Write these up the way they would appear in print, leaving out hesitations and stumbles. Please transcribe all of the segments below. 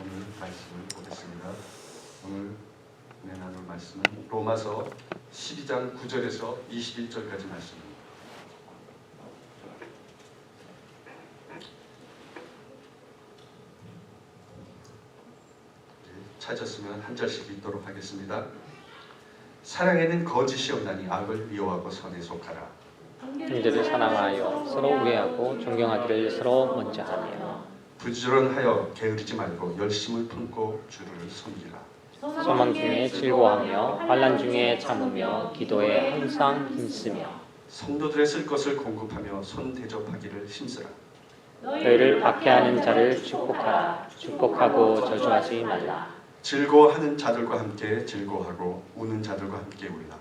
오늘 말씀을 보겠습니다. 오늘 나눌 말씀은 로마서 12장 9절에서 21절까지 말씀입니다. 찾았으면 한 절씩 읽도록 하겠습니다. 사랑에는 거짓이 없나니 악을 미워하고 선에 속하라. 형제를 사랑하여 서로 우애하고 존경하기를 서로 먼저 하며 부지런하여 게으르지 말고 열심을 품고 주를 섬기라. 소망 중에 즐거워하며 환난 중에 참으며 기도에 항상 힘쓰며 성도들의 쓸 것을 공급하며 손 대접하기를 힘쓰라. 너희를 박해하는 자를 축복하라. 축복하고 저주하지 말라. 즐거워하는 자들과 함께 즐거워하고 우는 자들과 함께 울라.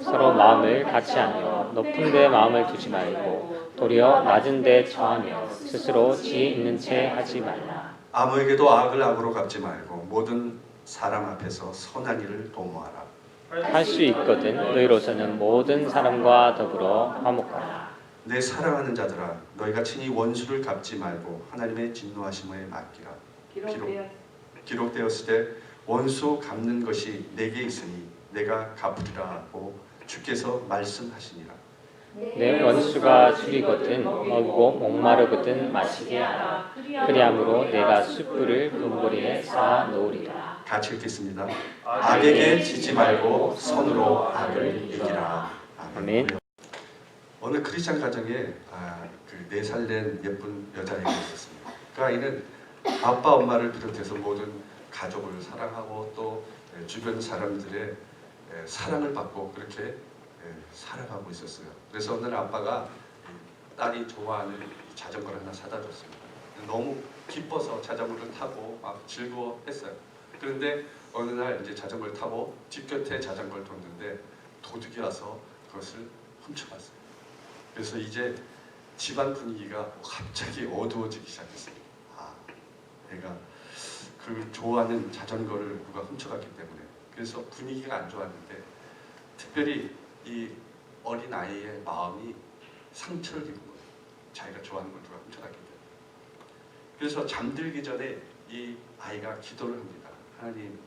서로 마음을 같이 하며 높은 데 마음을 두지 말고 도리어 낮은 데 처하며 스스로 지혜 있는 채 하지 말라. 아무에게도 악을 악으로 갚지 말고 모든 사람 앞에서 선한 일을 도모하라. 할 수 있거든 너희로서는 모든 사람과 더불어 화목하라. 내 사랑하는 자들아, 너희가 친히 원수를 갚지 말고 하나님의 진노하심에 맡기라. 기록되었을 때 원수 갚는 것이 내게 있으니 내가 갚으리라 하고 주께서 말씀하시니라. 내 원수가 줄이거든 먹고 목마르거든 마시게 하라. 그리함으로 내가 숯불을 금고리에 쌓아 놓으리라. 같이 읽겠습니다. 악에게 지지 말고 선으로 악을 이기라. 아멘. 어느 크리스찬 가정에 그 4살 된 예쁜 여자아이가 있었습니다. 그 아이는 아빠 엄마를 비롯해서 모든 가족을 사랑하고 또 주변 사람들의 사랑을 받고 그렇게 살아가고 있었어요. 그래서 어느 날 아빠가 딸이 좋아하는 자전거를 하나 사다 줬습니다. 너무 기뻐서 자전거를 타고 막 즐거워했어요. 그런데 어느 날 이제 자전거를 타고 뒷곁에 자전거를 뒀는데 도둑이 와서 그것을 훔쳐갔어요. 그래서 이제 집안 분위기가 갑자기 어두워지기 시작했습니다. 내가 그 좋아하는 자전거를 누가 훔쳐갔기 때문에. 그래서 분위기가 안 좋았는데 특별히 이 어린 아이의 마음이 상처를 입은 거예요. 자기가 좋아하는 걸 누가 훔쳐갔기 때문에. 그래서 잠들기 전에 이 아이가 기도를 합니다. 하나님,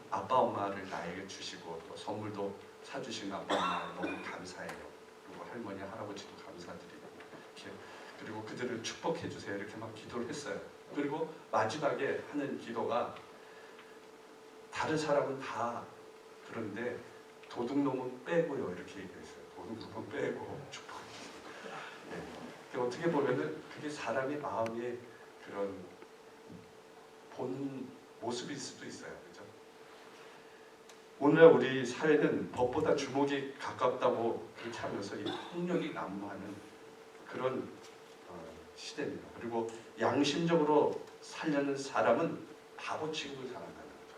아빠 엄마를 나에게 주시고 또 선물도 사주신 아빠 엄마 너무 감사해요. 그리고 할머니 할아버지도 감사드리고 그리고 그들을 축복해 주세요. 이렇게 막 기도를 했어요. 그리고 마지막에 하는 기도가 다른 사람은 다 그런데 도둑놈은 빼고요. 이렇게 얘기했어요. 도둑놈은 빼고 축복해. 어떻게 보면은 그게 사람의 마음의 그런 본 모습일 수도 있어요. 그죠? 오늘날 우리 사회는 법보다 주먹이 가깝다고 그렇게 하면서 이 폭력이 난무하는 그런 시대입니다. 그리고 양심적으로 살려는 사람은 바보 취급을 당한다는 거죠.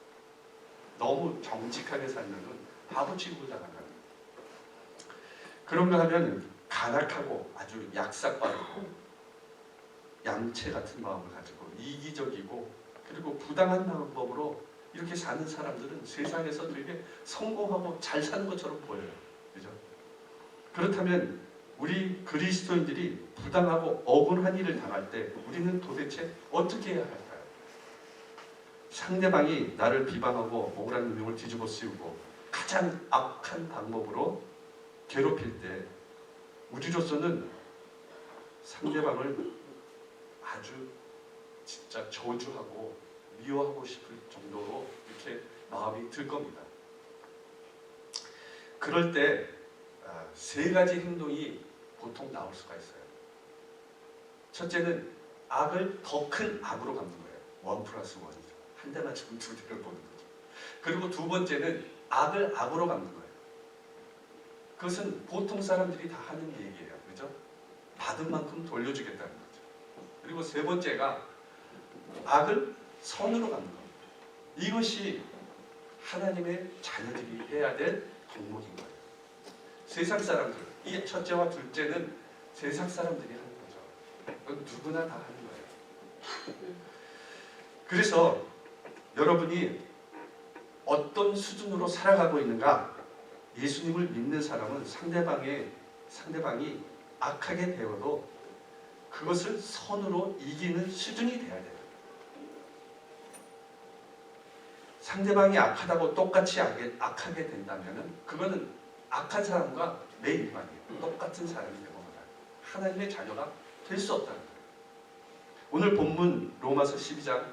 너무 정직하게 살면은 바보 취급을 당한다는 거죠. 그런가 하면 간악하고 아주 약삭빠르고 얌체 같은 마음을 가지고 이기적이고 그리고 부당한 방법으로 이렇게 사는 사람들은 세상에서 되게 성공하고 잘 사는 것처럼 보여요. 그죠? 그렇다면 우리 그리스도인들이 부당하고 억울한 일을 당할 때 우리는 도대체 어떻게 해야 할까요? 상대방이 나를 비방하고 억울한 운명을 뒤집어 씌우고 가장 악한 방법으로 괴롭힐 때 우리로서는 상대방을 아주 진짜 저주하고 미워하고 싶을 정도로 이렇게 마음이 들 겁니다. 그럴 때 3가지 행동이 보통 나올 수가 있어요. 첫째는 악을 더 큰 악으로 갚는 거예요. 1+1이죠. 한 대만 지금 2대를 보는 거죠. 그리고 2번째는 악을 악으로 갚는 거예요. 그것은 보통 사람들이 다 하는 얘기예요. 그죠? 받은 만큼 돌려주겠다는 거죠. 그리고 3번째가 악을 선으로 갚는 겁니다. 이것이 하나님의 자녀들이 해야 될 덕목인 거예요. 세상 사람들, 이 첫째와 둘째는 세상 사람들이 하는 거죠. 그건 누구나 다 하는 거예요. 그래서 여러분이 어떤 수준으로 살아가고 있는가? 예수님을 믿는 사람은 상대방이 악하게 되어도 그것을 선으로 이기는 수준이 돼야 돼요. 상대방이 악하다고 똑같이 악하게 된다면 그거는 악한 사람과 내 일반이에요. 똑같은 사람이 되는 거다. 하나님의 자녀가 될 수 없다는 거예요. 오늘 본문 로마서 12장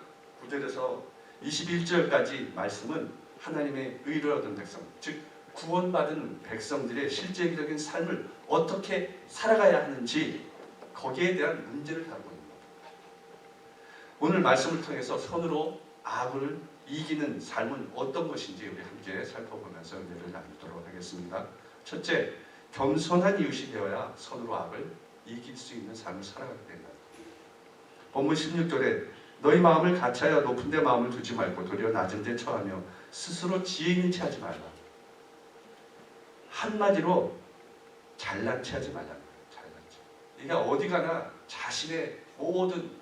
9절에서 21절까지 말씀은 하나님의 의를 얻은 백성, 즉 구원받은 백성들의 실제적인 삶을 어떻게 살아가야 하는지 거기에 대한 문제를 다루고 있는 겁니다. 오늘 말씀을 통해서 선으로 악을 이기는 삶은 어떤 것인지 우리 함께 살펴보면서 은혜를 나누도록 하겠습니다. 첫째, 겸손한 이웃이 되어야 선으로 악을 이길 수 있는 삶을 살아가게 된다. 본문 16절에 너희 마음을 같이하여 높은 데 마음을 두지 말고 도리어 낮은 데 처하며 스스로 지혜 있는 체 하지 말라. 한마디로 잘난 체 하지 말라는 거예요. 잘난 체. 그러니까 어디 가나 자신의 모든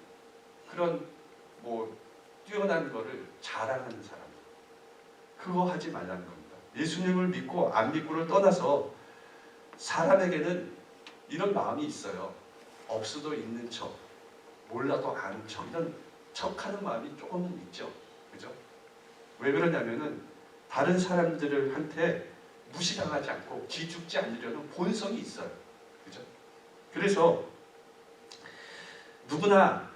그런 뛰어난 거를 자랑하는 사람, 그거 하지 말라는 겁니다. 예수님을 믿고 안 믿고를 떠나서 사람에게는 이런 마음이 있어요. 없어도 있는 척, 몰라도 아는 척, 이런 척하는 마음이 조금은 있죠. 그죠? 왜 그러냐면은 다른 사람들한테 무시당하지 않고 기죽지 않으려는 본성이 있어요. 그죠? 그래서 누구나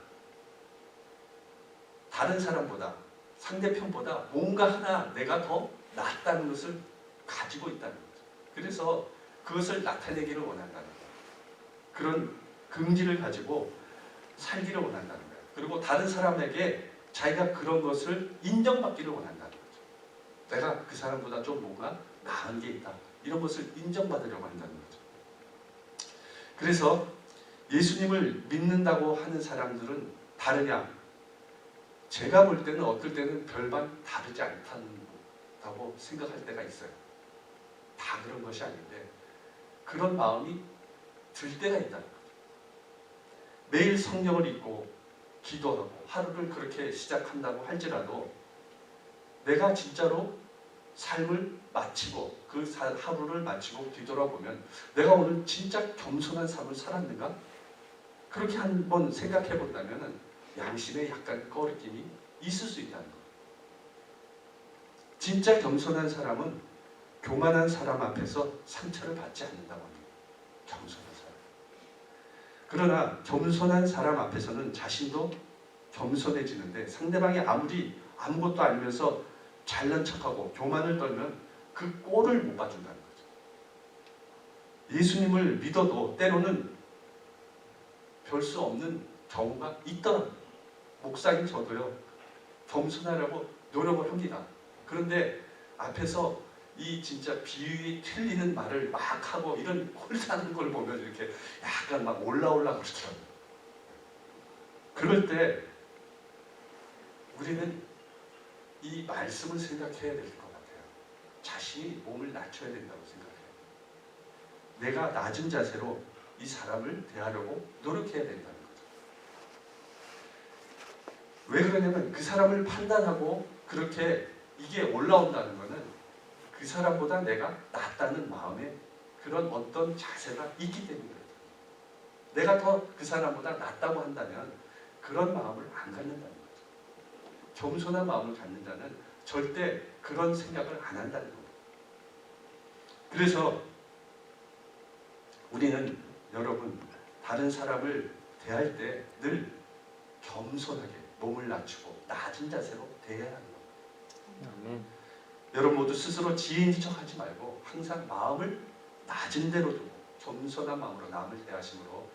다른 사람보다, 상대편보다 뭔가 하나 내가 더 낫다는 것을 가지고 있다는 거죠. 그래서 그것을 나타내기를 원한다는 거예요. 그런 긍지를 가지고 살기를 원한다는 거예요. 그리고 다른 사람에게 자기가 그런 것을 인정받기를 원한다는 거죠. 내가 그 사람보다 좀 뭔가 나은 게 있다. 이런 것을 인정받으려고 한다는 거죠. 그래서 예수님을 믿는다고 하는 사람들은 다르냐? 제가 볼 때는 어떨 때는 별반 다르지 않다고 생각할 때가 있어요. 다 그런 것이 아닌데 그런 마음이 들 때가 있다는 거죠. 매일 성경을 읽고 기도하고 하루를 그렇게 시작한다고 할지라도 내가 진짜로 삶을 마치고 그 하루를 마치고 뒤돌아보면 내가 오늘 진짜 겸손한 삶을 살았는가? 그렇게 한번 생각해 본다면 양심에 약간 꺼리낌이 있을 수 있다는 것. 진짜 겸손한 사람은 교만한 사람 앞에서 상처를 받지 않는다고 합니다. 겸손한 사람. 그러나 겸손한 사람 앞에서는 자신도 겸손해지는데 상대방이 아무리 아무것도 아니면서 잘난 척하고 교만을 떨면 그 꼴을 못 봐준다는 거죠. 예수님을 믿어도 때로는 별 수 없는 경우가 있더라고요. 목사인 저도요, 겸손하려고 노력을 합니다. 그런데 앞에서 이 진짜 비유에 틀리는 말을 막 하고 이런 홀사하는 걸 보면 이렇게 약간 막 올라오려고 그러더라고요. 그럴 때 우리는 이 말씀을 생각해야 될 것 같아요. 자신이 몸을 낮춰야 된다고 생각해요. 내가 낮은 자세로 이 사람을 대하려고 노력해야 된다는 거죠. 왜 그러냐면 그 사람을 판단하고 그렇게 이게 올라온다는 것은 그 사람보다 내가 낫다는 마음에 그런 어떤 자세가 있기 때문이에요. 내가 더 그 사람보다 낫다고 한다면 그런 마음을 안 갖는다는 거죠. 겸손한 마음을 갖는 자는 절대 그런 생각을 안 한다는 겁니다. 그래서 우리는 여러분 다른 사람을 대할 때 늘 겸손하게 몸을 낮추고 낮은 자세로 대해야 하는 겁니다. 아멘. 여러분 모두 스스로 지혜인 척하지 말고 항상 마음을 낮은 대로 두고 겸손한 마음으로 남을 대하심으로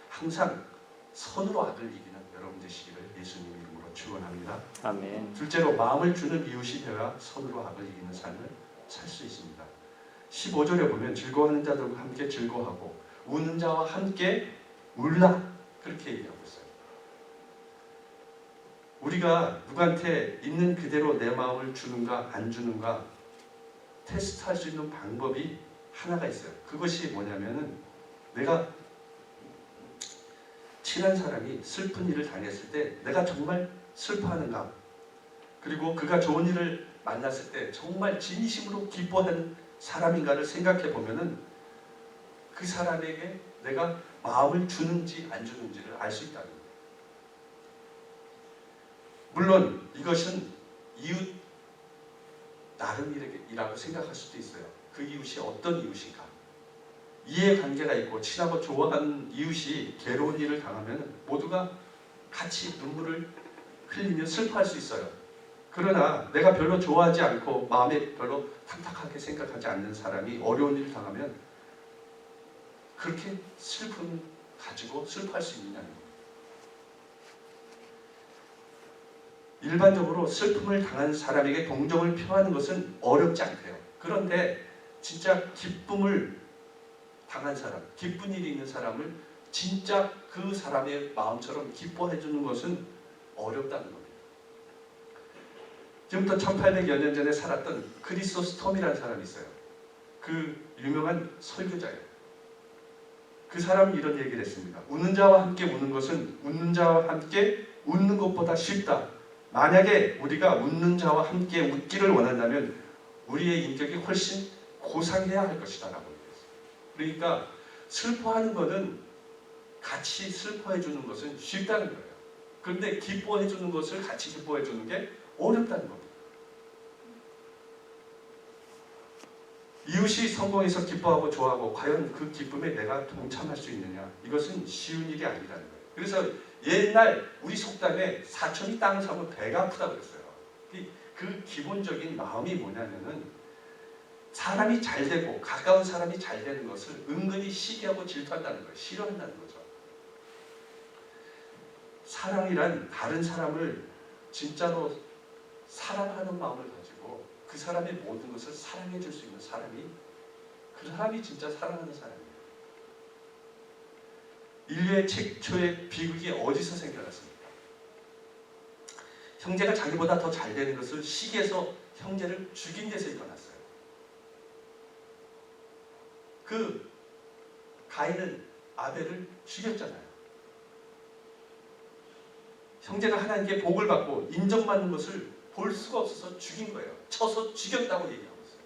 항상 선으로 악을 이기는 여러분 되시기를 예수님 이름으로 축원합니다. 아멘. 둘째로 마음을 주는 이웃이 되어야 선으로 악을 이기는 삶을 살 수 있습니다. 15절에 보면 즐거워하는 자들과 함께 즐거워하고 우는 자와 함께 울라 그렇게 얘기하고 있어요. 우리가 누구한테 있는 그대로 내 마음을 주는가 안 주는가 테스트할 수 있는 방법이 하나가 있어요. 그것이 뭐냐면은 내가 친한 사람이 슬픈 일을 당했을 때 내가 정말 슬퍼하는가, 그리고 그가 좋은 일을 만났을 때 정말 진심으로 기뻐하는 사람인가를 생각해 보면은 그 사람에게 내가 마음을 주는지 안 주는지를 알 수 있다는 거예요. 물론 이것은 이웃 다른 일이라고 생각할 수도 있어요. 그 이웃이 어떤 이웃인가? 이해관계가 있고 친하고 좋아하는 이웃이 괴로운 일을 당하면 모두가 같이 눈물을 흘리며 슬퍼할 수 있어요. 그러나 내가 별로 좋아하지 않고 마음에 별로 탁탁하게 생각하지 않는 사람이 어려운 일을 당하면 그렇게 슬픔 가지고 슬퍼할 수 있느냐는 거예요. 일반적으로 슬픔을 당한 사람에게 동정을 표하는 것은 어렵지 않대요. 그런데 진짜 기쁨을 당한 사람, 기쁜 일이 있는 사람을 진짜 그 사람의 마음처럼 기뻐해 주는 것은 어렵다는 겁니다. 지금부터 1800여 년 전에 살았던 크리소스톰이라는 사람이 있어요. 그 유명한 설교자예요. 그 사람은 이런 얘기를 했습니다. 웃는 자와 함께 우는 것은 웃는 자와 함께 웃는 것보다 쉽다. 만약에 우리가 웃는 자와 함께 웃기를 원한다면 우리의 인격이 훨씬 고상해야 할 것이다 라고 얘기했어요. 그러니까 슬퍼하는 것은 같이 슬퍼해 주는 것은 쉽다는 거예요. 그런데 기뻐해 주는 것을 같이 기뻐해 주는 게 어렵다는 겁니다. 이웃이 성공해서 기뻐하고 좋아하고 과연 그 기쁨에 내가 동참할 수 있느냐, 이것은 쉬운 일이 아니라는 거예요. 그래서 옛날 우리 속담에 사촌이 땅을 사면 배가 아프다고 그랬어요. 그 기본적인 마음이 뭐냐면은 사람이 잘 되고 가까운 사람이 잘 되는 것을 은근히 시기하고 질투한다는 거예요. 싫어한다는 거죠. 사랑이란 다른 사람을 진짜로 사랑하는 마음을 가지고 그 사람의 모든 것을 사랑해 줄 수 있는 사람이, 그 사람이 진짜 사랑하는 사람이에요. 인류의 최초의 비극이 어디서 생겨났습니까? 형제가 자기보다 더 잘 되는 것을 시기해서 형제를 죽인 데서 일어났어요. 그 가인은 아벨을 죽였잖아요. 형제가 하나님께 복을 받고 인정받는 것을 볼 수가 없어서 죽인 거예요. 쳐서 죽였다고 얘기하고 있어요.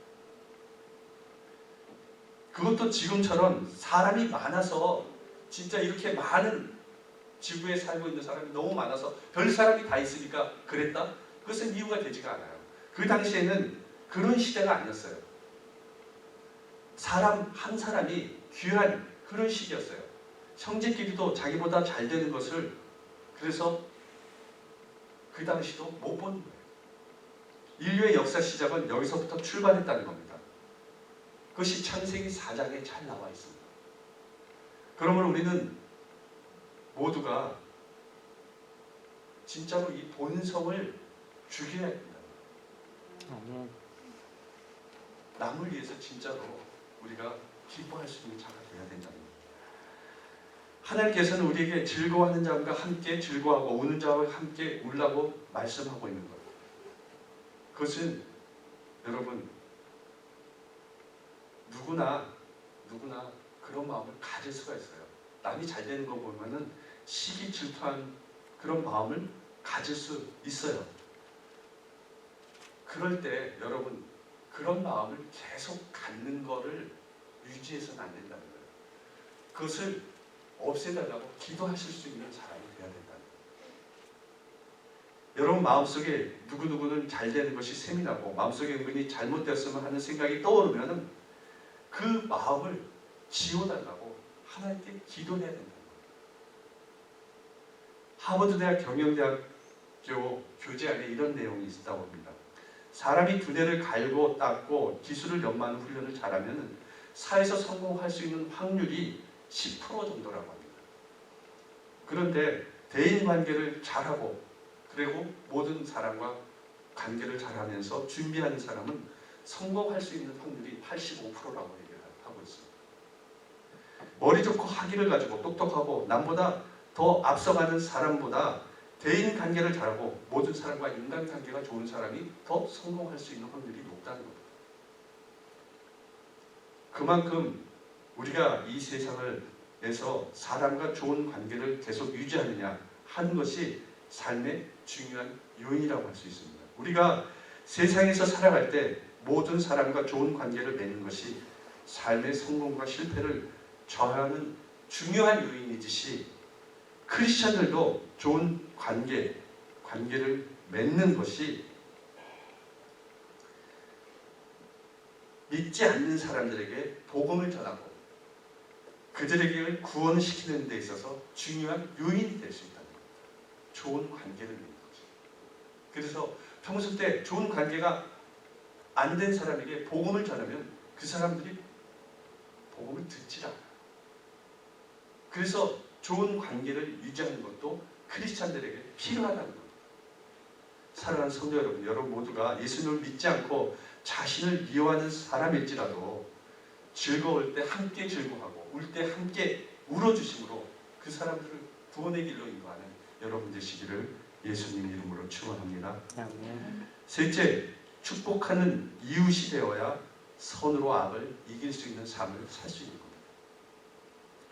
그것도 지금처럼 사람이 많아서 진짜 이렇게 많은 지구에 살고 있는 사람이 너무 많아서 별 사람이 다 있으니까 그랬다? 그것은 이유가 되지가 않아요. 그 당시에는 그런 시대가 아니었어요. 사람 한 사람이 귀한 그런 시기였어요. 형제끼리도 자기보다 잘 되는 것을 그래서 그 당시도 못 보는 거예요. 인류의 역사 시작은 여기서부터 출발했다는 겁니다. 그것이 창세기 4장에 잘 나와 있습니다. 그러므로 우리는 모두가 진짜로 이 본성을 죽여야 된다. 남을 위해서 진짜로 우리가 기뻐할 수 있는 자가 되어야 된다는 겁니다. 하나님께서는 우리에게 즐거워하는 자와 함께 즐거워하고 우는 자와 함께 울라고 말씀하고 있는 거예요. 그것은 여러분 누구나 그런 마음을 가질 수가 있어요. 남이 잘 되는 거 보면은 시기 질투한 그런 마음을 가질 수 있어요. 그럴 때 여러분 그런 마음을 계속 갖는 거를 유지해서는 안 된다는 거예요. 그것을 없애달라고 기도하실 수 있는 사람이 되어야 된다는 거예요. 여러분 마음속에 누구누구는 잘 되는 것이 셈이 나고 마음속에 은근히 잘못되었으면 하는 생각이 떠오르면 그 마음을 지워달라고 하나님께 기도해야 된다는 거예요. 하버드대학 경영대학교 교재 안에 이런 내용이 있다고 합니다. 사람이 두뇌를 갈고 닦고 기술을 연마하는 훈련을 잘하면 사회에서 성공할 수 있는 확률이 10% 정도라고 합니다. 그런데 대인관계를 잘하고 그리고 모든 사람과 관계를 잘하면서 준비하는 사람은 성공할 수 있는 확률이 85%라고 얘기를 하고 있습니다. 머리 좋고 학위를 가지고 똑똑하고 남보다 더 앞서가는 사람보다 대인관계를 잘하고 모든 사람과 인간관계가 좋은 사람이 더 성공할 수 있는 확률이 높다는 겁니다. 그만큼 우리가 이 세상에서 사람과 좋은 관계를 계속 유지하느냐 하는 것이 삶의 중요한 요인이라고 할 수 있습니다. 우리가 세상에서 살아갈 때 모든 사람과 좋은 관계를 맺는 것이 삶의 성공과 실패를 좌우하는 중요한 요인이듯이 크리스천들도 좋은 관계를 맺는 것이 믿지 않는 사람들에게 복음을 전하고 그들에게 구원시키는 데 있어서 중요한 요인이 될 수 있다는 거예요. 좋은 관계를 맺는 거죠. 그래서 평소 때 좋은 관계가 안 된 사람에게 복음을 전하면 그 사람들이 복음을 듣질 않아요. 그래서 좋은 관계를 유지하는 것도 크리스찬들에게 필요하다는 겁니다. 사랑하는 성도 여러분, 여러분 모두가 예수님을 믿지 않고 자신을 미워하는 사람일지라도 즐거울 때 함께 즐거워하고 울 때 함께 울어주심으로 그 사람들을 구원의 길로 인도하는 여러분 되시기를 예수님 이름으로 축원합니다. 아멘. 셋째, 축복하는 이웃이 되어야 선으로 악을 이길 수 있는 삶을 살 수 있는 겁니다.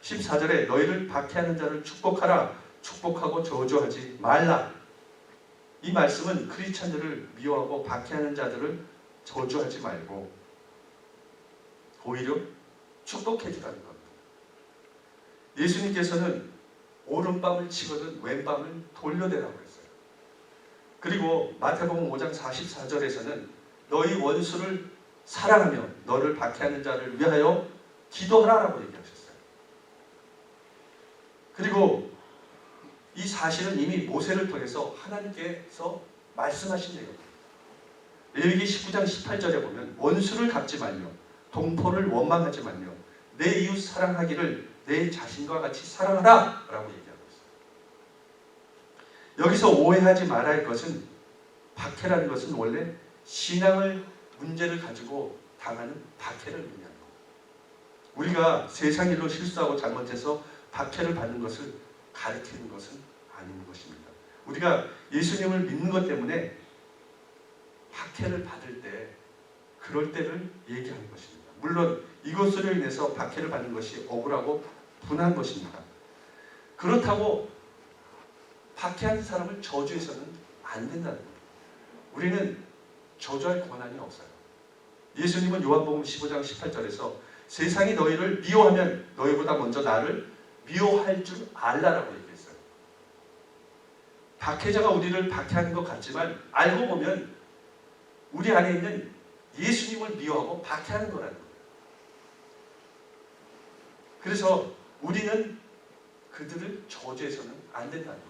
14절에 너희를 박해하는 자를 축복하라, 축복하고 저주하지 말라. 이 말씀은 크리스찬들을 미워하고 박해하는 자들을 저주하지 말고 오히려 축복해 주라는 겁니다. 예수님께서는 오른밤을 치거든 왼밤을 돌려대라고 했어요. 그리고 마태복음 5장 44절에서는 너희 원수를 사랑하며 너를 박해하는 자를 위하여 기도하라라고 얘기하셨어요. 그리고 이 사실은 이미 모세를 통해서 하나님께서 말씀하신 내용입니다. 레위기 19장 18절에 보면 원수를 갚지 말며 동포를 원망하지 말며 내 이웃 사랑하기를 내 자신과 같이 사랑하라 라고 얘기하고 있어요. 여기서 오해하지 말아야 할 것은 박해라는 것은 원래 신앙을 문제를 가지고 당하는 박해를 의미하는 겁니다. 우리가 세상 일로 실수하고 잘못해서 박해를 받는 것을 가리키는 것은 아닌 것입니다. 우리가 예수님을 믿는 것 때문에 박해를 받을 때 그럴 때를 얘기하는 것입니다. 물론 이것으로 인해서 박해를 받는 것이 억울하고 분한 것입니다. 그렇다고 박해하는 사람을 저주해서는 안 된다는 겁니다. 우리는 저주할 권한이 없어요. 예수님은 요한복음 15장 18절에서 세상이 너희를 미워하면 너희보다 먼저 나를 미워할 줄 알라라고 얘기했어요. 박해자가 우리를 박해하는 것 같지만 알고 보면 우리 안에 있는 예수님을 미워하고 박해하는 거라는 거예요. 그래서 우리는 그들을 저주해서는 안 된다는 거예요.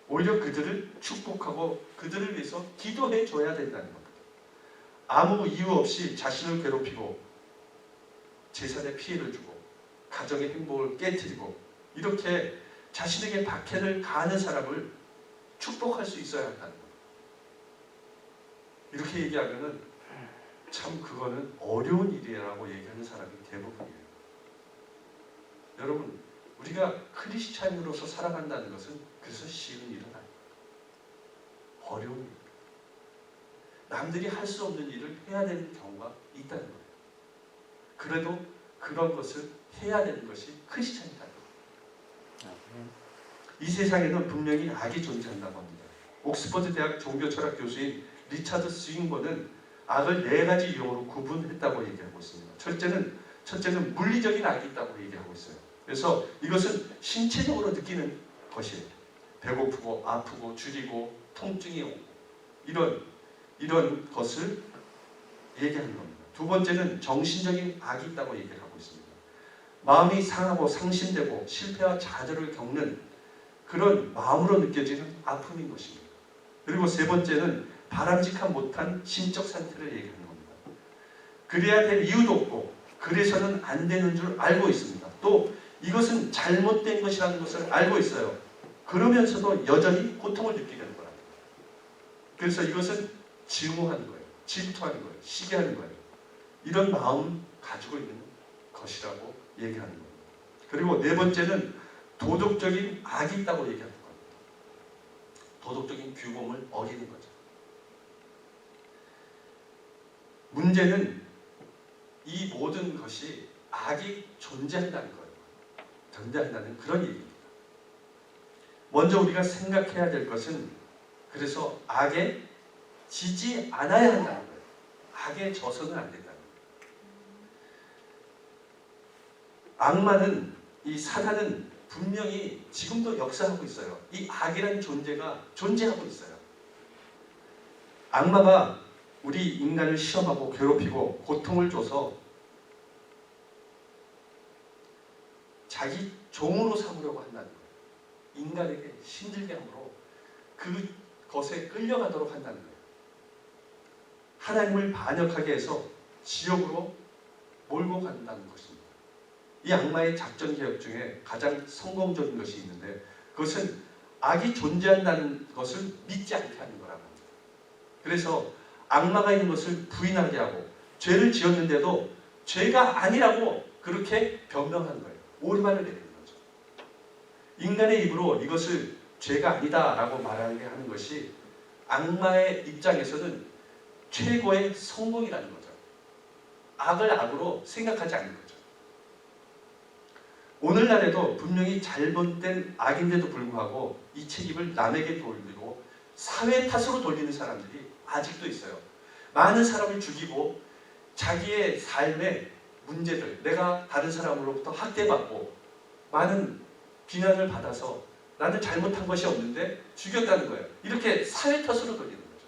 오히려 그들을 축복하고 그들을 위해서 기도해 줘야 된다는 겁니다. 아무 이유 없이 자신을 괴롭히고 재산에 피해를 주고 가정의 행복을 깨뜨리고 이렇게 자신에게 박해를 가하는 사람을 축복할 수 있어야 한다는 거예요. 이렇게 얘기하면은 참 그거는 어려운 일이라고 얘기하는 사람이 대부분이에요. 여러분, 우리가 크리스찬으로서 살아간다는 것은 그래서 쉬운 일은 아니에요. 어려운 일. 남들이 할 수 없는 일을 해야 되는 경우가 있다는 거예요. 그래도 그런 것을 해야 되는 것이 크리스찬이라는 거예요. 이 세상에는 분명히 악이 존재한다고 합니다. 옥스퍼드 대학 종교철학 교수인 리차드 스윙버는 악을 4가지 유형으로 구분했다고 얘기하고 있습니다. 첫째는 물리적인 악이 있다고 얘기하고 있어요. 그래서 이것은 신체적으로 느끼는 것이에요. 배고프고 아프고 주리고 통증이 오고 이런 것을 얘기하는 겁니다. 두 번째는 정신적인 악이 있다고 얘기를 하고 있습니다. 마음이 상하고 상심되고 실패와 좌절을 겪는 그런 마음으로 느껴지는 아픔인 것입니다. 그리고 세 번째는 바람직한 못한 심적 상태를 얘기하는 겁니다. 그래야 될 이유도 없고 그래서는 안 되는 줄 알고 있습니다. 또 이것은 잘못된 것이라는 것을 알고 있어요. 그러면서도 여전히 고통을 느끼게 하는 거랍니다. 그래서 이것은 증오하는 거예요. 질투하는 거예요. 시기하는 거예요. 이런 마음 가지고 있는 것이라고 얘기하는 겁니다. 그리고 네 번째는 도덕적인 악이 있다고 얘기하는 겁니다. 도덕적인 규범을 어기는 거죠. 문제는 이 모든 것이 악이 존재한다는 거예요. 존재한다는 그런 얘기입니다. 먼저 우리가 생각해야 될 것은 그래서 악에 지지 않아야 한다는 거예요. 악에 져서는 안 된다는 거예요. 악마는, 이 사단은 분명히 지금도 역사하고 있어요. 이 악이라는 존재가 존재하고 있어요. 악마가 우리 인간을 시험하고 괴롭히고 고통을 줘서 자기 종으로 삼으려고 한다는 거예요. 인간에게 힘들게 함으로 그것에 끌려가도록 한다는 거예요. 하나님을 반역하게 해서 지옥으로 몰고 간다는 것입니다. 이 악마의 작전 개혁 중에 가장 성공적인 것이 있는데 그것은 악이 존재한다는 것을 믿지 않게 하는 거라고 합니다. 그래서 악마가 있는 것을 부인하게 하고 죄를 지었는데도 죄가 아니라고 그렇게 변명하는 거예요. 오르막을 내리는 거죠. 인간의 입으로 이것을 죄가 아니다라고 말하게 하는 것이 악마의 입장에서는 최고의 성공이라는 거죠. 악을 악으로 생각하지 않는 거죠. 오늘날에도 분명히 잘못된 악인데도 불구하고 이 책임을 남에게 돌리고 사회 탓으로 돌리는 사람들이 아직도 있어요. 많은 사람을 죽이고 자기의 삶의 문제들, 내가 다른 사람으로부터 학대받고 많은 비난을 받아서 나는 잘못한 것이 없는데 죽였다는 거예요. 이렇게 사회 탓으로 돌리는 거죠.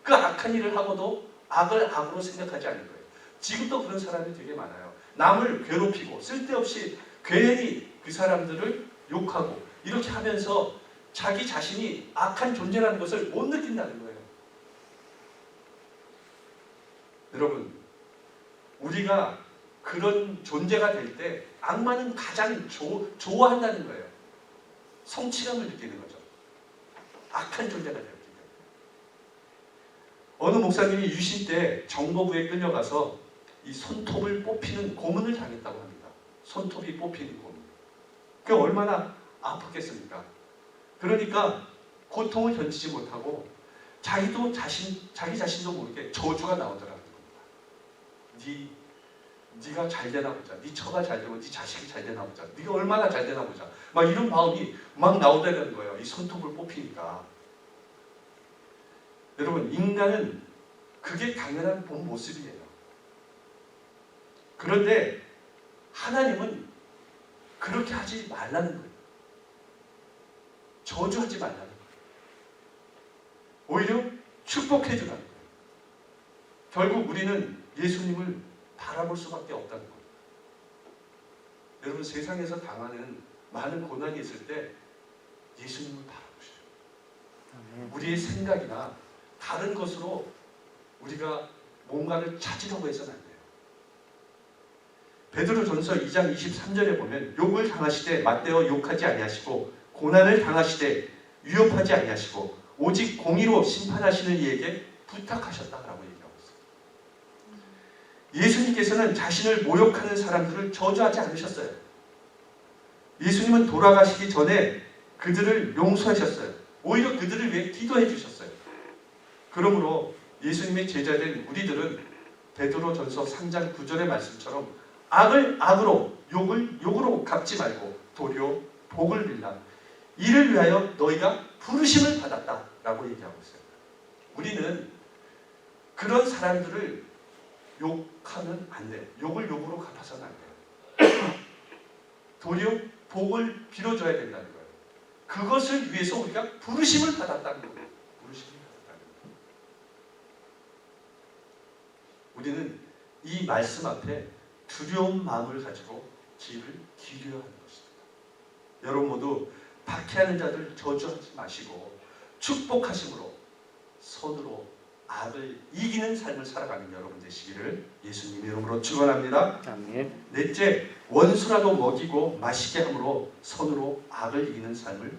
그 악한 일을 하고도 악을 악으로 생각하지 않는 거예요. 지금도 그런 사람이 되게 많아요. 남을 괴롭히고 쓸데없이 괜히 그 사람들을 욕하고 이렇게 하면서 자기 자신이 악한 존재라는 것을 못 느낀다는 거예요. 여러분, 우리가 그런 존재가 될 때 악마는 가장 좋아한다는 거예요. 성취감을 느끼는 거죠. 악한 존재가 되었기 때문에. 어느 목사님이 유신 때 정보부에 끌려가서 이 손톱을 뽑히는 고문을 당했다고 합니다. 손톱이 뽑히는 고문. 그게 얼마나 아팠겠습니까? 그러니까 고통을 견디지 못하고 자기 자신도 모르게 저주가 나오더라는 겁니다. 네가 잘 되나 보자. 네 처가 잘 되고 네 자식이 잘 되나 보자. 네가 얼마나 잘 되나 보자. 막 이런 마음이 막 나오다는 거예요. 이 손톱을 뽑히니까. 여러분, 인간은 그게 당연한 본 모습이에요. 그런데 하나님은 그렇게 하지 말라는 거예요. 저주하지 말라는 거예요. 오히려 축복해 주라는 거예요. 결국 우리는 예수님을 바라볼 수밖에 없다는 겁니다. 여러분, 세상에서 당하는 많은 고난이 있을 때 예수님을 바라보셔요. 우리의 생각이나 다른 것으로 우리가 뭔가를 찾으려고 해서는 안 돼요. 베드로전서 2장 23절에 보면 욕을 당하시되 맞대어 욕하지 아니하시고 고난을 당하시되 위협하지 아니하시고 오직 공의로 심판하시는 이에게 부탁하셨다라고 얘기하고 있어요. 예수님께서는 자신을 모욕하는 사람들을 저주하지 않으셨어요. 예수님은 돌아가시기 전에 그들을 용서하셨어요. 오히려 그들을 위해 기도해 주셨어요. 그러므로 예수님의 제자된 우리들은 베드로전서 3장 9절의 말씀처럼 악을 악으로 욕을 욕으로 갚지 말고 도리어 복을 빌라. 이를 위하여 너희가 부르심을 받았다라고 얘기하고 있어요. 우리는 그런 사람들을 욕하면 안 돼요. 욕을 욕으로 갚아서는 안 돼요. 도리어 복을 빌어줘야 된다는 거예요. 그것을 위해서 우리가 부르심을 받았다는 거예요. 부르심을 받았다는 거예요. 우리는 이 말씀 앞에 두려운 마음을 가지고 귀를 기울여야 하는 것입니다. 여러분 모두 박해하는 자들 저주하지 마시고 축복하심으로 선으로 악을 이기는 삶을 살아가는 여러분 되시기를 예수님의 이름으로 축원합니다. 아멘. 넷째, 원수라도 먹이고 마시게 함으로 선으로 악을 이기는 삶을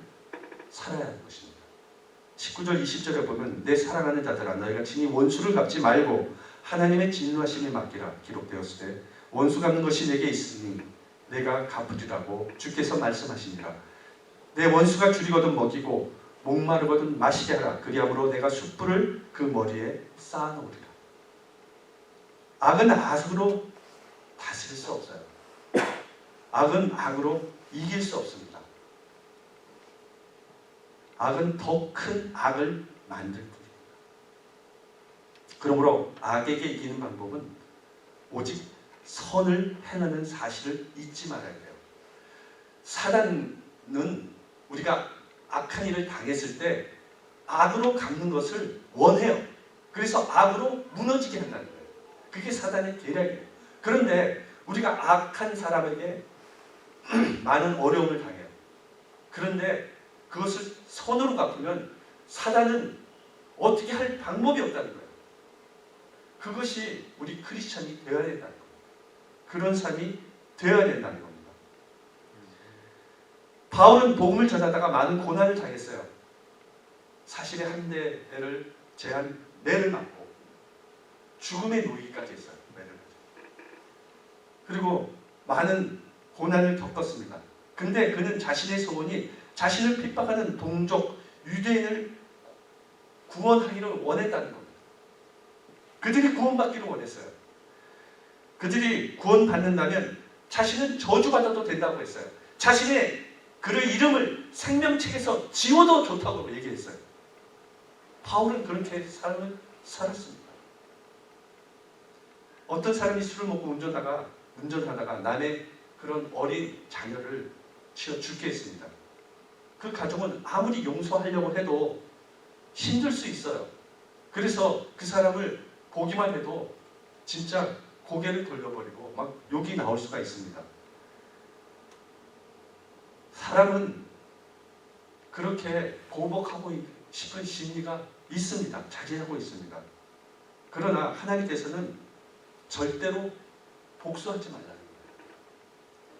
살아야 하는 것입니다. 19절 20절에 보면 내 사랑하는 자들아 너희가 친히 원수를 갚지 말고 하나님의 진노하심에 맡기라 기록되었으되 원수 갚는 것이 내게 있으니 내가 갚으리라고 주께서 말씀하시니라. 내 원수가 줄이거든 먹이고 목마르거든 마시게 하라. 그리함으로 내가 숯불을 그 머리에 쌓아놓으리라. 악은 악으로 다스릴 수 없어요. 악은 악으로 이길 수 없습니다. 악은 더 큰 악을 만들 뿐입니다. 그러므로 악에게 이기는 방법은 오직 선을 행하는 사실을 잊지 말아야 돼요. 사단은 우리가 악한 일을 당했을 때 악으로 갚는 것을 원해요. 그래서 악으로 무너지게 한다는 거예요. 그게 사단의 계략이에요. 그런데 우리가 악한 사람에게 많은 어려움을 당해요. 그런데 그것을 선으로 갚으면 사단은 어떻게 할 방법이 없다는 거예요. 그것이 우리 크리스찬이 되어야 된다는 거예요. 그런 삶이 되어야 된다는 겁니다. 바울은 복음을 전하다가 많은 고난을 당했어요. 사실의 한 대를 매를 맞고 죽음에 누이기까지 했어요. 매를 맞고. 그리고 많은 고난을 겪었습니다. 근데 그는 자신의 소원이 자신을 핍박하는 동족 유대인을 구원하기를 원했다는 겁니다. 그들이 구원받기를 원했어요. 그들이 구원받는다면 자신은 저주받아도 된다고 했어요. 자신의 그의 이름을 생명책에서 지워도 좋다고 얘기했어요. 바울은 그렇게 삶을 살았습니다. 어떤 사람이 술을 먹고 운전하다가 남의 그런 어린 자녀를 치어 죽게 했습니다. 그 가족은 아무리 용서하려고 해도 힘들 수 있어요. 그래서 그 사람을 보기만 해도 진짜 고개를 돌려버리고 막 욕이 나올 수가 있습니다. 사람은 그렇게 보복하고 싶은 심리가 있습니다. 자제하고 있습니다. 그러나 하나님께서는 절대로 복수하지 말라는 거예요.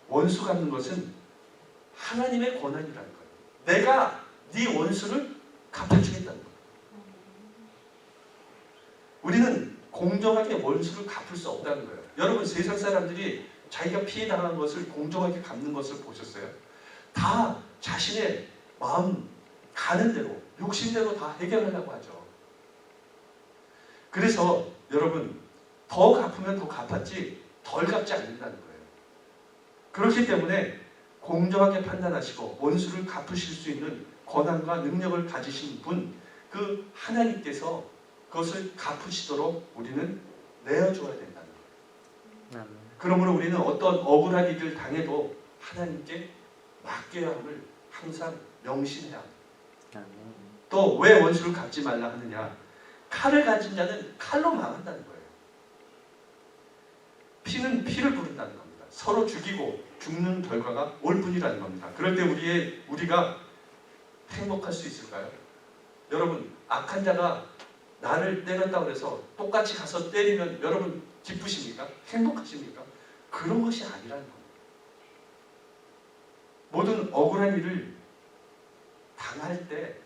원수 갚는 것은 하나님의 권한이라는 거예요. 내가 네 원수를 갚아주겠다는 거예요. 우리는 공정하게 원수를 갚을 수 없다는 거예요. 여러분, 세상 사람들이 자기가 피해 당한 것을 공정하게 갚는 것을 보셨어요? 다 자신의 마음 가는 대로, 욕심대로 다 해결하려고 하죠. 그래서 여러분, 더 갚으면 더 갚았지 덜 갚지 않는다는 거예요. 그렇기 때문에 공정하게 판단하시고 원수를 갚으실 수 있는 권한과 능력을 가지신 분, 그 하나님께서 그것을 갚으시도록 우리는 내어줘야 된다는 거예요. 그러므로 우리는 어떤 억울한 일을 당해도 하나님께 맡겨야 함을 항상 명심해야 합니다. 또 왜 원수를 갚지 말라 하느냐? 칼을 가진 자는 칼로 망한다는 거예요. 피는 피를 부른다는 겁니다. 서로 죽이고 죽는 결과가 올 뿐이라는 겁니다. 그럴 때 우리가 행복할 수 있을까요? 여러분, 악한 자가 나를 때렸다고 해서 똑같이 가서 때리면 여러분 기쁘십니까? 행복하십니까? 그런 것이 아니라는 겁니다. 모든 억울한 일을 당할 때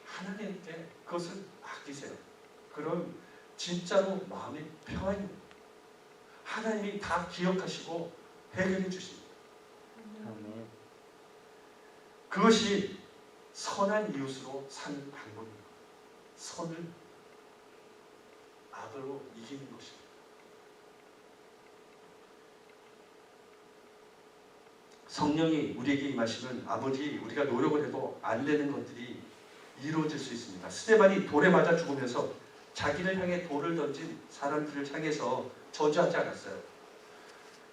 하나님께 그것을 맡기세요. 그럼 진짜로 마음이 평안입니다. 하나님이 다 기억하시고 해결해 주십니다. 그것이 선한 이웃으로 사는 방법입니다. 선을 악으로 이기는 것입니다. 성령이 우리에게 임하시면 아버지 우리가 노력을 해도 안 되는 것들이 이루어질 수 있습니다. 스데반이 돌에 맞아 죽으면서 자기를 향해 돌을 던진 사람들을 향해서 저주하지 않았어요.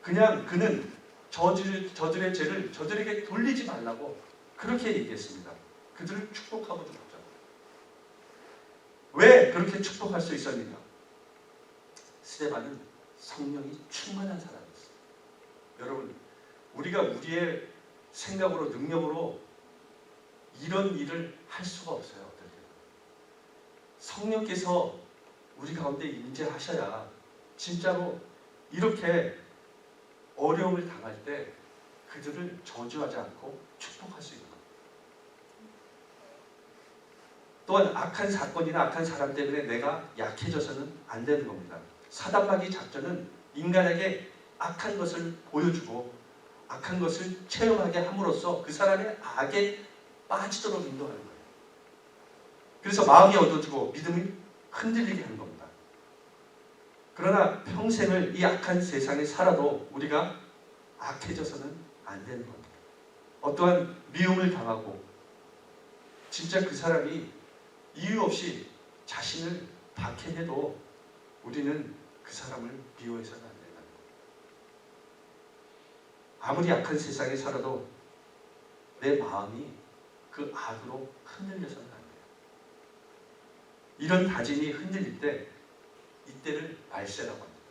그냥 그는 저들의 죄를 저들에게 돌리지 말라고 그렇게 얘기했습니다. 그들을 축복하고 죽었죠. 왜 그렇게 축복할 수 있었는가? 스데반은 성령이 충만한 사람이었어요. 여러분, 우리가 우리의 생각으로 능력으로 이런 일을 할 수가 없어요. 어떨 때 성령께서 우리 가운데 임재하셔야 진짜로 이렇게 어려움을 당할 때 그들을 저주하지 않고 축복할 수 있는 겁니다. 또한 악한 사건이나 악한 사람 때문에 내가 약해져서는 안 되는 겁니다. 사단마귀 작전은 인간에게 악한 것을 보여주고 악한 것을 체험하게 함으로써 그 사람의 악에 빠지도록 인도하는 거예요. 그래서 마음이 어두워지고 믿음이 흔들리게 하는 겁니다. 그러나 평생을 이 악한 세상에 살아도 우리가 악해져서는 안 되는 겁니다. 어떠한 미움을 당하고 진짜 그 사람이 이유 없이 자신을 박해해도 우리는 그 사람을 미워해서는 안 된다는 겁니다. 아무리 악한 세상에 살아도 내 마음이 그 악으로 흔들려서는 안 돼요. 이런 다짐이 흔들릴 때 이때를 말세라고 합니다.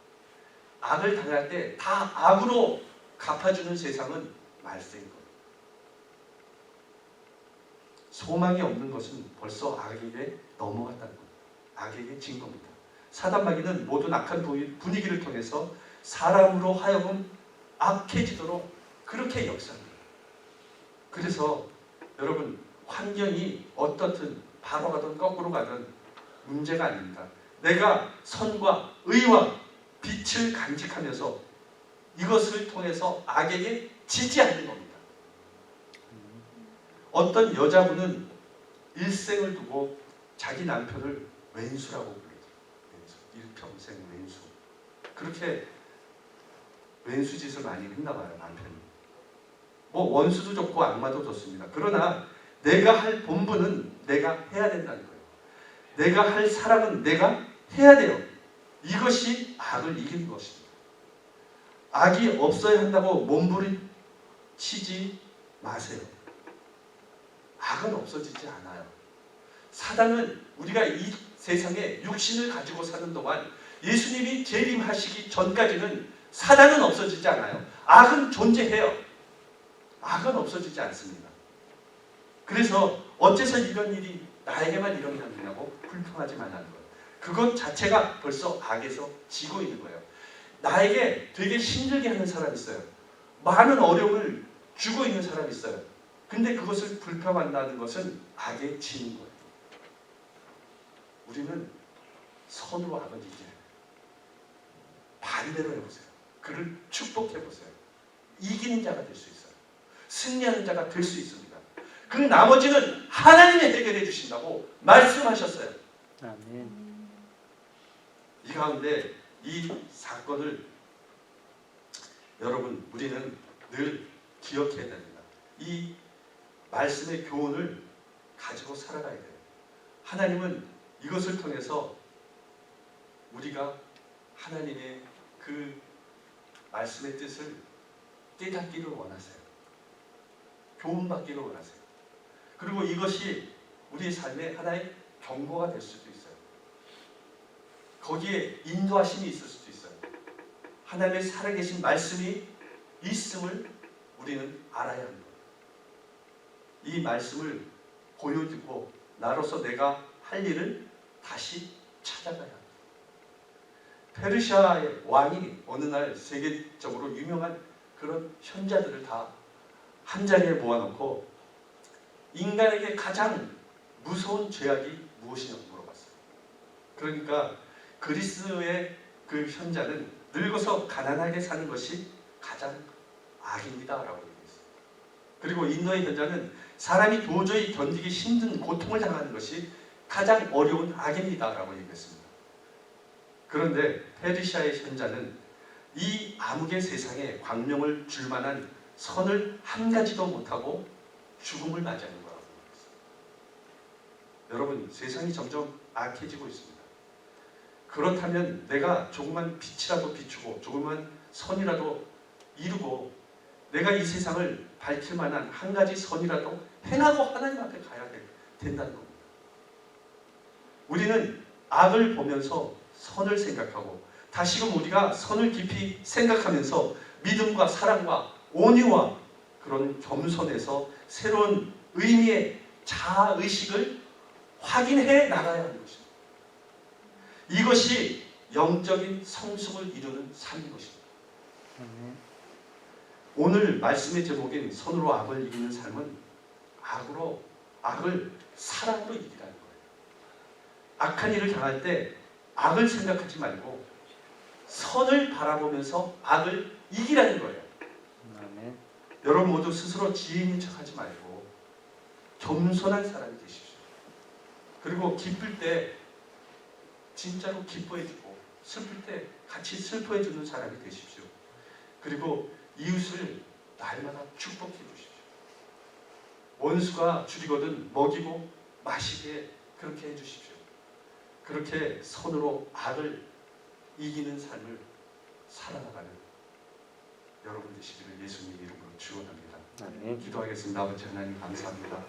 악을 당할 때 다 악으로 갚아주는 세상은 말세인 겁니다. 소망이 없는 것은 벌써 악에게 넘어갔다는 겁니다. 악에게 진 겁니다. 사단마귀는 모든 악한 분위기를 통해서 사람으로 하여금 악해지도록 그렇게 역사합니다. 그래서 여러분, 환경이 어떻든 바로 가든 거꾸로 가든 문제가 아닙니다. 내가 선과 의와 빛을 간직하면서 이것을 통해서 악에게 지지 않는 겁니다. 어떤 여자분은 일생을 두고 자기 남편을 왼수라고 부르죠. 일평생 왼수. 그렇게 왼수 짓을 많이 했나 봐요, 남편이. 뭐 원수도 좋고 악마도 좋습니다. 그러나 내가 할 본분은 내가 해야 된다는 거예요. 내가 할 사랑은 내가 해야 돼요. 이것이 악을 이기는 것입니다. 악이 없어야 한다고 몸부림치지 마세요. 악은 없어지지 않아요. 사단은 우리가 이 세상에 육신을 가지고 사는 동안 예수님이 재림하시기 전까지는 사단은 없어지지 않아요. 악은 존재해요. 악은 없어지지 않습니다. 그래서 어째서 이런 일이 나에게만 일어나느냐고 불평하지 말라는 거예요. 그것 자체가 벌써 악에서 지고 있는 거예요. 나에게 되게 힘들게 하는 사람이 있어요. 많은 어려움을 주고 있는 사람이 있어요. 근데 그것을 불평한다는 것은 악에 지는 거예요. 우리는 선으로 악을 이겨야 돼요. 반대로 해보세요. 그를 축복해보세요. 이기는 자가 될 수 있어요. 승리하는 자가 될 수 있습니다. 그 나머지는 하나님이 해결해 주신다고 말씀하셨어요. 아멘. 이 가운데 이 사건을 여러분, 우리는 늘 기억해야 됩니다. 이 말씀의 교훈을 가지고 살아가야 돼요. 하나님은 이것을 통해서 우리가 하나님의 그 말씀의 뜻을 깨닫기를 원하세요. 교훈받기를 원하세요. 그리고 이것이 우리의 삶의 하나의 경고가 될 수도 있어요. 거기에 인도하심이 있을 수도 있어요. 하나님의 살아계신 말씀이 있음을 우리는 알아야 합니다. 이 말씀을 보여주고 나로서 내가 할 일을 다시 찾아가야 합니다. 페르시아의 왕이 어느 날 세계적으로 유명한 그런 현자들을 다 한 자리에 모아놓고 인간에게 가장 무서운 죄악이 무엇이냐고 물어봤어요. 그러니까 그리스의 그 현자는 늙어서 가난하게 사는 것이 가장 악입니다 라고 얘기했어요. 그리고 인도의 현자는 사람이 도저히 견디기 힘든 고통을 당하는 것이 가장 어려운 악입니다 라고 얘기했습니다. 그런데 페르시아의 현자는 이 암흑의 세상에 광명을 줄 만한 선을 한 가지도 못하고 죽음을 맞이하는 거라고 얘기했어요. 여러분, 세상이 점점 악해지고 있습니다. 그렇다면 내가 조그만 빛이라도 비추고 조그만 선이라도 이루고 내가 이 세상을 밝힐 만한 한 가지 선이라도 행하고 하나님 앞에 가야 된다는 겁니다. 우리는 악을 보면서 선을 생각하고 다시금 우리가 선을 깊이 생각하면서 믿음과 사랑과 온유와 그런 겸손에서 새로운 의미의 자아의식을 확인해 나가야 하는 것입니다. 이것이 영적인 성숙을 이루는 삶인 것입니다. 오늘 말씀의 제목인 선으로 악을 이기는 삶은 악을 사랑으로 이기라는 거예요. 악한 일을 당할 때 악을 생각하지 말고 선을 바라보면서 악을 이기라는 거예요. 아멘. 여러분 모두 스스로 지혜인 척하지 말고 겸손한 사람이 되십시오. 그리고 기쁠 때 진짜로 기뻐해주고 슬플 때 같이 슬퍼해주는 사람이 되십시오. 그리고 이웃을 날마다 축복해 주십시오. 원수가 줄이거든 먹이고 마시게 그렇게 해주십시오. 그렇게 선으로 악을 이기는 삶을 살아나가는 여러분 되시기를 예수님 이름으로 축원합니다. 아멘. 기도하겠습니다. 아버지 하나님 감사합니다.